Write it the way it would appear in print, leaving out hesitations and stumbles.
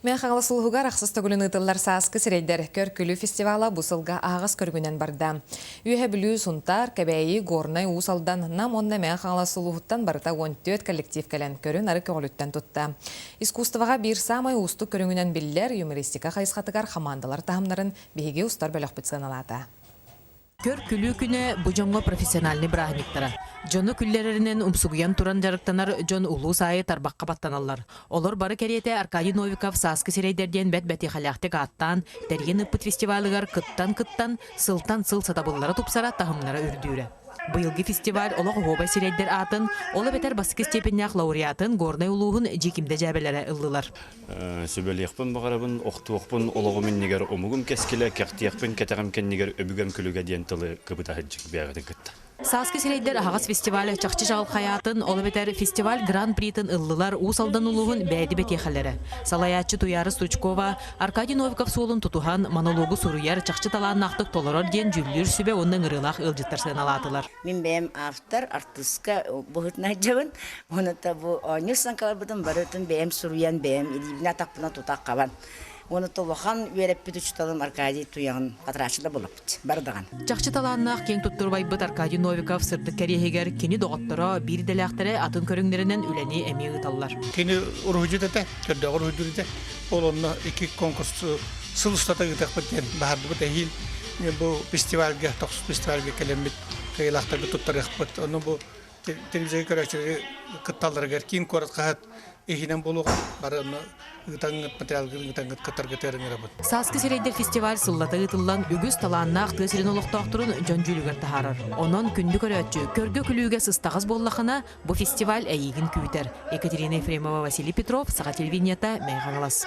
Мен қаңласылығығар ақсыз түгілін ұтылар саскы сірейдер көркілі фестивала бұсылға ағыз көргінен барды. Үйе білі сұнтар, кәбәйі, горнай, ұсалдан нам онна мен қаңласылығыттан барыта 14 коллектив кәлін көрін ары көгіліттен тұтты. Искусстваға бір самай ұсты көріңінен білдер юмористика қайысқатығар қамандалар тағымларын бейге ұстар бөлік бітсін алады. Көр күлі күні бұжонға профессиональны брахниктара. Жоны күллерінен умсугуян туран жарықтанар жон улу сайы тарбаққа баттаналар. Олар бары кәрете Аркадий Новиков саскы серейдерден бәт-бәті қаляқтық аттан, дәрген ұппыт фестивалығар кыттан-кыттан, сылтан-сыл сатабыллары тупсара тағымлары үрдүйрі. Бұйылғы фестиваль олық ғобай серейдер атын, олы бәтер басқы степеннях лауреатын горнай улуғын жекімді жәбелері ұллылар. Сөбелияқпын бағарабын, оқтуақпын, олығымен негер омығым кәскілі, кәқтияқпын кәтәғымкен негер өбігім күліге дейін тылы қыбыта хаджик бәғады күтті. Саскы серейдер ағас фестивалі чақчы жағыл қаятын, олы бәтер фестиваль гран-притын ұллылар ұсалдан ұлығын бәді бәтеқалары. Салаятчы Туяры Стручкова, Аркадий Новиков солын тұтуған монологу сұруяр чақчы талан нақтық толырыр ден жүллер сүбе оның ұрылақ ұлжыттарсын алатылар. Мен бәйім автор, артыстқа бұғытна жауын, оны та бұл ойнырсан қалар бұдың барытын бәйім сұруян бәйім, елібіне тақпына тұтақ қабан. Оны толухан вереп бүтүчталым Аркадий Туян атрашында болып бардыған. Чақчы таланнақ кең тұттырбай бұд Аркадий Новиков сыртық кәрегер кені доғыттыра бір дәләқтірі атын көріңдерінен үләне әме ұталылар. Кені ұрғыжы дәді, көрді ұрғыжы дәді. Ол онына екі конкурс сылыстата ғытақ біткен бағарды бұд әйіл. Бұл фестивальге, тоқсыз фестивальге кәлембет қайылақтағы тұттар әқпет. Оны бұл телевизия көрәшілері қытталырығар кейін көрат қағат ехинен болуға барыны ұтаңғыт материалғы ұтаңғыт қытарға тәріңер абыд. Саскы серейдер фестиваль сыллаты ұтылан үгіз таланна ақтығы серен олықтақтырын жон жүлігер тахарыр. Онын күнді көрәтчі көргі күліге сыстағыз боллақына бұл фестиваль әйігін күйтер. Екатерина Ефремова, Василий Петров, Саға телевинията, Мәйғанылас.